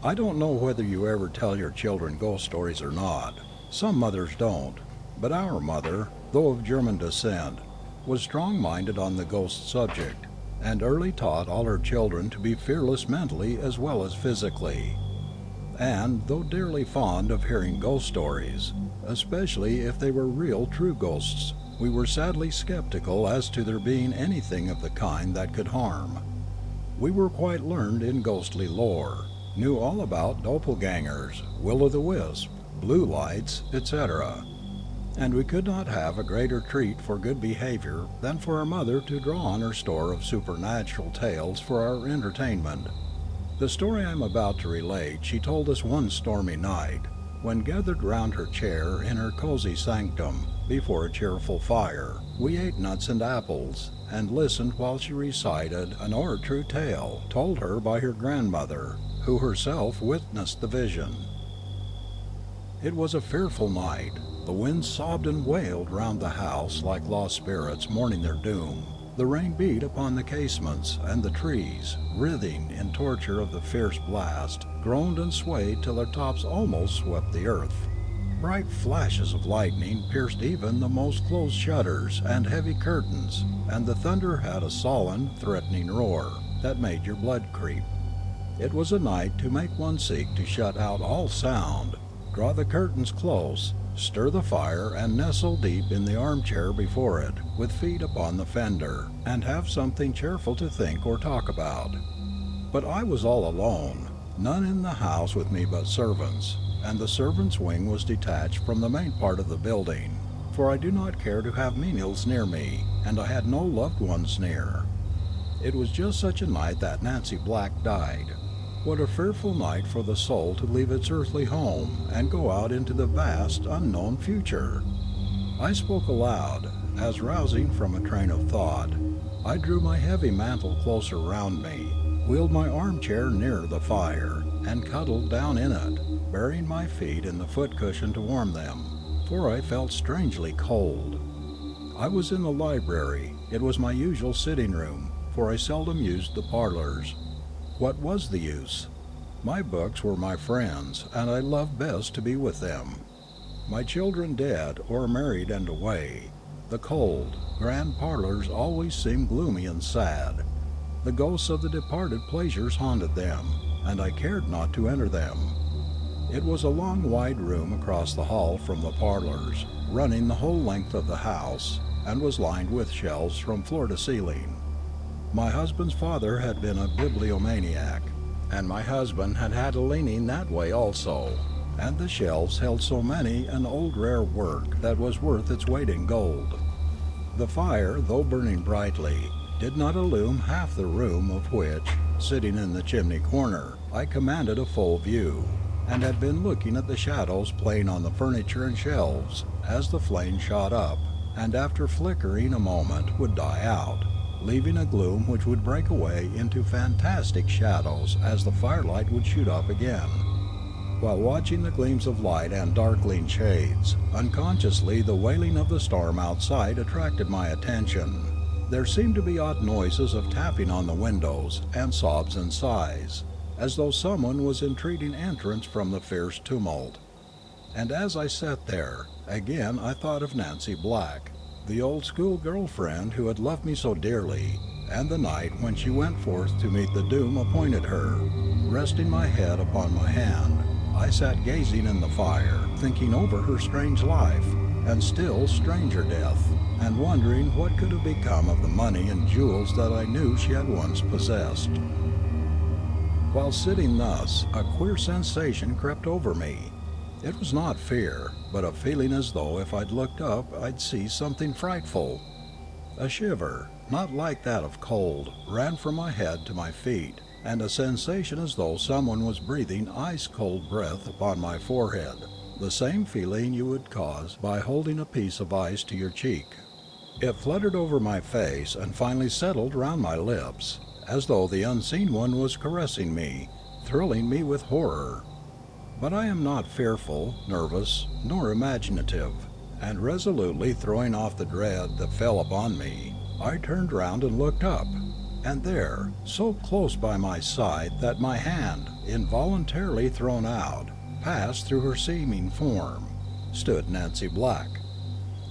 I don't know whether you ever tell your children ghost stories or not. Some mothers don't. But our mother, though of German descent, was strong-minded on the ghost subject, and early taught all her children to be fearless mentally as well as physically. And though dearly fond of hearing ghost stories, especially if they were real true ghosts, we were sadly skeptical as to there being anything of the kind that could harm. We were quite learned in ghostly lore, knew all about doppelgangers, will-o'-the-wisp, blue lights, etc., and we could not have a greater treat for good behavior than for our mother to draw on her store of supernatural tales for our entertainment. The story I am about to relate she told us one stormy night, when gathered round her chair in her cozy sanctum, before a cheerful fire, we ate nuts and apples, and listened while she recited an true tale told her by her grandmother, who herself witnessed the vision. It was a fearful night. The wind sobbed and wailed round the house like lost spirits mourning their doom. The rain beat upon the casements, and the trees, writhing in torture of the fierce blast, groaned and swayed till their tops almost swept the earth. Bright flashes of lightning pierced even the most closed shutters and heavy curtains, and the thunder had a sullen, threatening roar that made your blood creep. It was a night to make one seek to shut out all sound, draw the curtains close, stir the fire, and nestle deep in the armchair before it, with feet upon the fender, and have something cheerful to think or talk about. But I was all alone, none in the house with me but servants, and the servants' wing was detached from the main part of the building, for I do not care to have menials near me, and I had no loved ones near. It was just such a night that Nancy Black died. What a fearful night for the soul to leave its earthly home and go out into the vast, unknown future. I spoke aloud, as rousing from a train of thought, I drew my heavy mantle closer round me, wheeled my armchair nearer the fire, and cuddled down in it, burying my feet in the foot cushion to warm them, for I felt strangely cold. I was in the library. It was my usual sitting room, for I seldom used the parlors. What was the use? My books were my friends, and I loved best to be with them. My children dead or married and away, the cold, grand parlors always seemed gloomy and sad. The ghosts of the departed pleasures haunted them, and I cared not to enter them. It was a long wide room across the hall from the parlors, running the whole length of the house, and was lined with shelves from floor to ceiling. My husband's father had been a bibliomaniac, and my husband had had a leaning that way also, and the shelves held so many an old rare work that was worth its weight in gold. The fire, though burning brightly, did not illume half the room, of which, sitting in the chimney corner, I commanded a full view, and had been looking at the shadows playing on the furniture and shelves as the flame shot up, and after flickering a moment would die out, leaving a gloom which would break away into fantastic shadows as the firelight would shoot up again. While watching the gleams of light and darkling shades, unconsciously the wailing of the storm outside attracted my attention. There seemed to be odd noises of tapping on the windows, and sobs and sighs, as though someone was entreating entrance from the fierce tumult. And as I sat there, again I thought of Nancy Black, the old school girlfriend who had loved me so dearly, and the night when she went forth to meet the doom appointed her. Resting my head upon my hand, I sat gazing in the fire, thinking over her strange life, and still stranger death, and wondering what could have become of the money and jewels that I knew she had once possessed. While sitting thus, a queer sensation crept over me. It was not fear, but a feeling as though if I'd looked up I'd see something frightful. A shiver, not like that of cold, ran from my head to my feet, and a sensation as though someone was breathing ice-cold breath upon my forehead, the same feeling you would cause by holding a piece of ice to your cheek. It fluttered over my face and finally settled round my lips, as though the unseen one was caressing me, thrilling me with horror. But I am not fearful, nervous, nor imaginative, and resolutely throwing off the dread that fell upon me, I turned round and looked up, and there, so close by my side that my hand, involuntarily thrown out, passed through her seeming form, stood Nancy Black.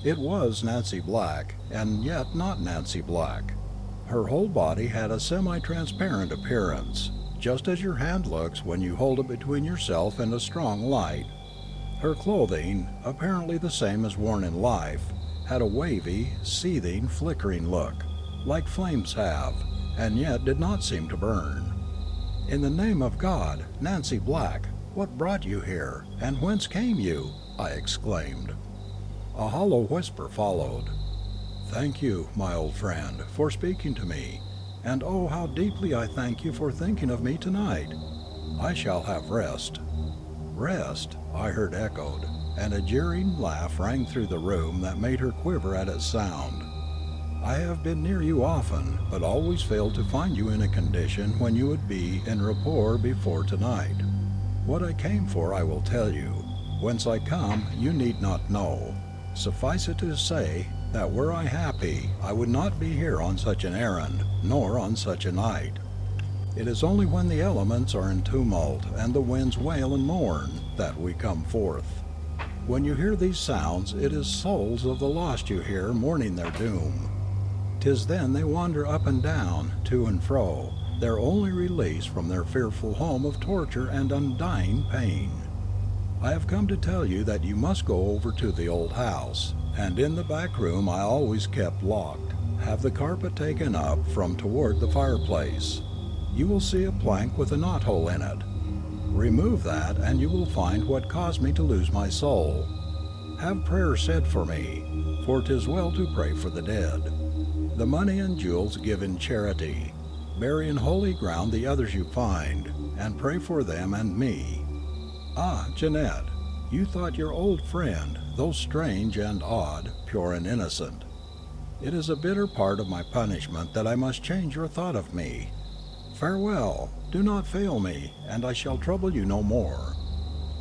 It was Nancy Black, and yet not Nancy Black. Her whole body had a semi-transparent appearance, just as your hand looks when you hold it between yourself and a strong light. Her clothing, apparently the same as worn in life, had a wavy, seething, flickering look, like flames have, and yet did not seem to burn. "In the name of God, Nancy Black, what brought you here, and whence came you?" I exclaimed. A hollow whisper followed. "Thank you, my old friend, for speaking to me, and oh, how deeply I thank you for thinking of me tonight. I shall have rest." "Rest," I heard echoed, and a jeering laugh rang through the room that made her quiver at its sound. "I have been near you often, but always failed to find you in a condition when you would be en rapport before tonight. What I came for I will tell you. Whence I come you need not know. Suffice it to say that were I happy I would not be here on such an errand, nor on such a night. It is only when the elements are in tumult and the winds wail and mourn that we come forth. When you hear these sounds, it is souls of the lost you hear mourning their doom. 'Tis then they wander up and down, to and fro, their only release from their fearful home of torture and undying pain. I have come to tell you that you must go over to the old house, and in the back room I always kept locked, have the carpet taken up from toward the fireplace. You will see a plank with a knothole in it. Remove that, and you will find what caused me to lose my soul. Have prayer said for me, for 'tis well to pray for the dead. The money and jewels give in charity. Bury in holy ground the others you find, and pray for them and me. Ah, Jeanette, you thought your old friend, though strange and odd, pure and innocent. It is a bitter part of my punishment that I must change your thought of me. Farewell, do not fail me, and I shall trouble you no more.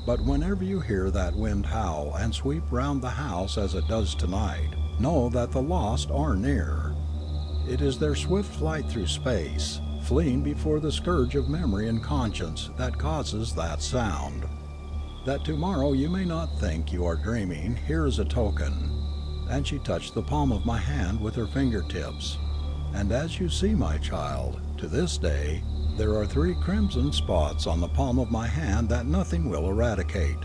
But whenever you hear that wind howl and sweep round the house as it does tonight, know that the lost are near. It is their swift flight through space, fleeing before the scourge of memory and conscience, that causes that sound. That tomorrow you may not think you are dreaming, here is a token." And she touched the palm of my hand with her fingertips. "And as you see, my child, to this day, there are 3 crimson spots on the palm of my hand that nothing will eradicate.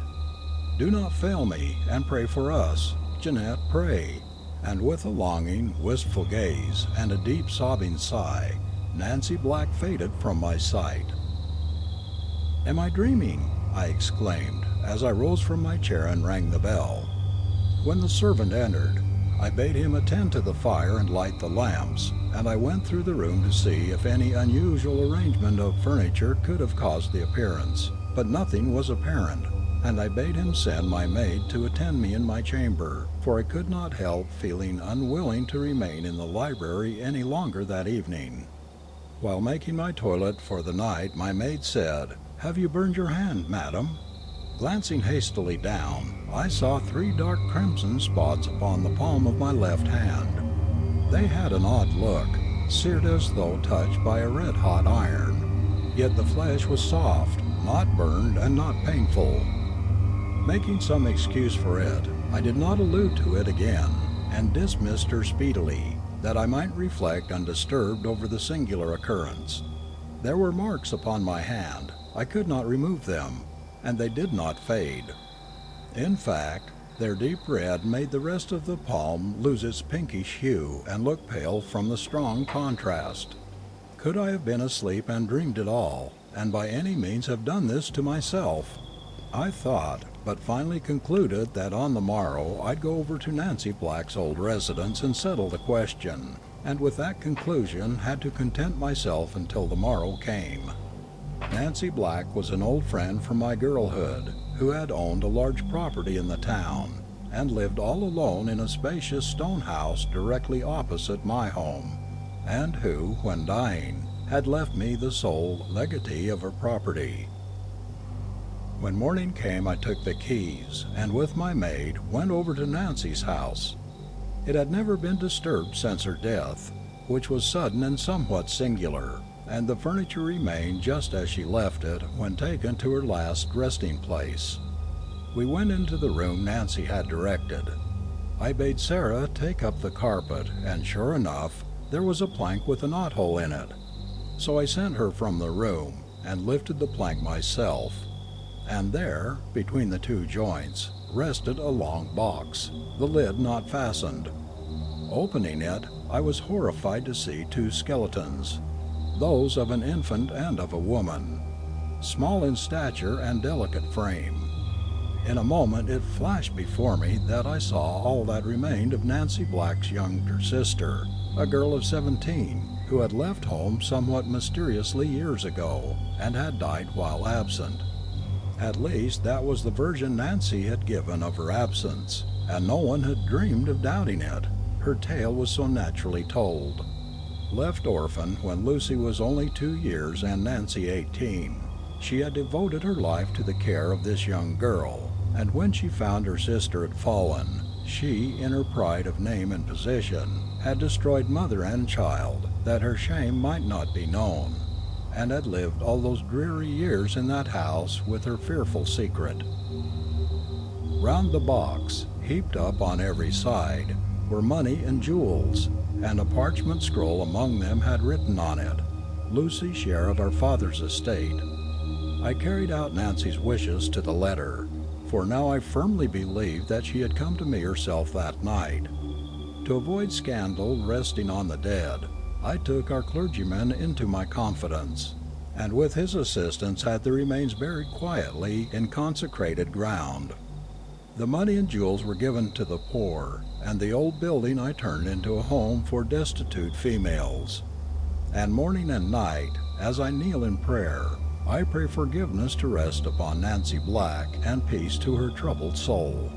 Do not fail me, and pray for us. Jeanette, pray." And with a longing, wistful gaze, and a deep sobbing sigh, Nancy Black faded from my sight. "Am I dreaming?" I exclaimed, as I rose from my chair and rang the bell. When the servant entered, I bade him attend to the fire and light the lamps, and I went through the room to see if any unusual arrangement of furniture could have caused the appearance, but nothing was apparent, and I bade him send my maid to attend me in my chamber, for I could not help feeling unwilling to remain in the library any longer that evening. While making my toilet for the night, my maid said, "Have you burned your hand, madam?" Glancing hastily down, I saw 3 dark crimson spots upon the palm of my left hand. They had an odd look, seared as though touched by a red-hot iron, yet the flesh was soft, not burned and not painful. Making some excuse for it, I did not allude to it again, and dismissed her speedily, that I might reflect undisturbed over the singular occurrence. There were marks upon my hand. I could not remove them, and they did not fade. In fact, their deep red made the rest of the palm lose its pinkish hue and look pale from the strong contrast. Could I have been asleep and dreamed it all, and by any means have done this to myself? I thought, but finally concluded that on the morrow I'd go over to Nancy Black's old residence and settle the question, and with that conclusion had to content myself until the morrow came. Nancy Black was an old friend from my girlhood, who had owned a large property in the town, and lived all alone in a spacious stone house directly opposite my home, and who, when dying, had left me the sole legatee of her property. When morning came, I took the keys, and with my maid went over to Nancy's house. It had never been disturbed since her death, which was sudden and somewhat singular, and the furniture remained just as she left it when taken to her last resting place. We went into the room Nancy had directed. I bade Sarah take up the carpet, and sure enough, there was a plank with a knothole in it. So I sent her from the room, and lifted the plank myself, and there, between the two joints, rested a long box, the lid not fastened. Opening it, I was horrified to see two skeletons, those of an infant and of a woman, small in stature and delicate frame. In a moment it flashed before me that I saw all that remained of Nancy Black's younger sister, a girl of 17, who had left home somewhat mysteriously years ago, and had died while absent. At least that was the version Nancy had given of her absence, and no one had dreamed of doubting it. Her tale was so naturally told. Left orphan when Lucy was only 2 years and Nancy 18, she had devoted her life to the care of this young girl, and when she found her sister had fallen, she, in her pride of name and position, had destroyed mother and child, that her shame might not be known, and had lived all those dreary years in that house with her fearful secret. Round the box, heaped up on every side, were money and jewels, and a parchment scroll among them had written on it, "Lucy's share of our father's estate." I carried out Nancy's wishes to the letter, for now I firmly believed that she had come to me herself that night. To avoid scandal resting on the dead, I took our clergyman into my confidence, and with his assistance had the remains buried quietly in consecrated ground. The money and jewels were given to the poor, and the old building I turned into a home for destitute females. And morning and night, as I kneel in prayer, I pray forgiveness to rest upon Nancy Black and peace to her troubled soul.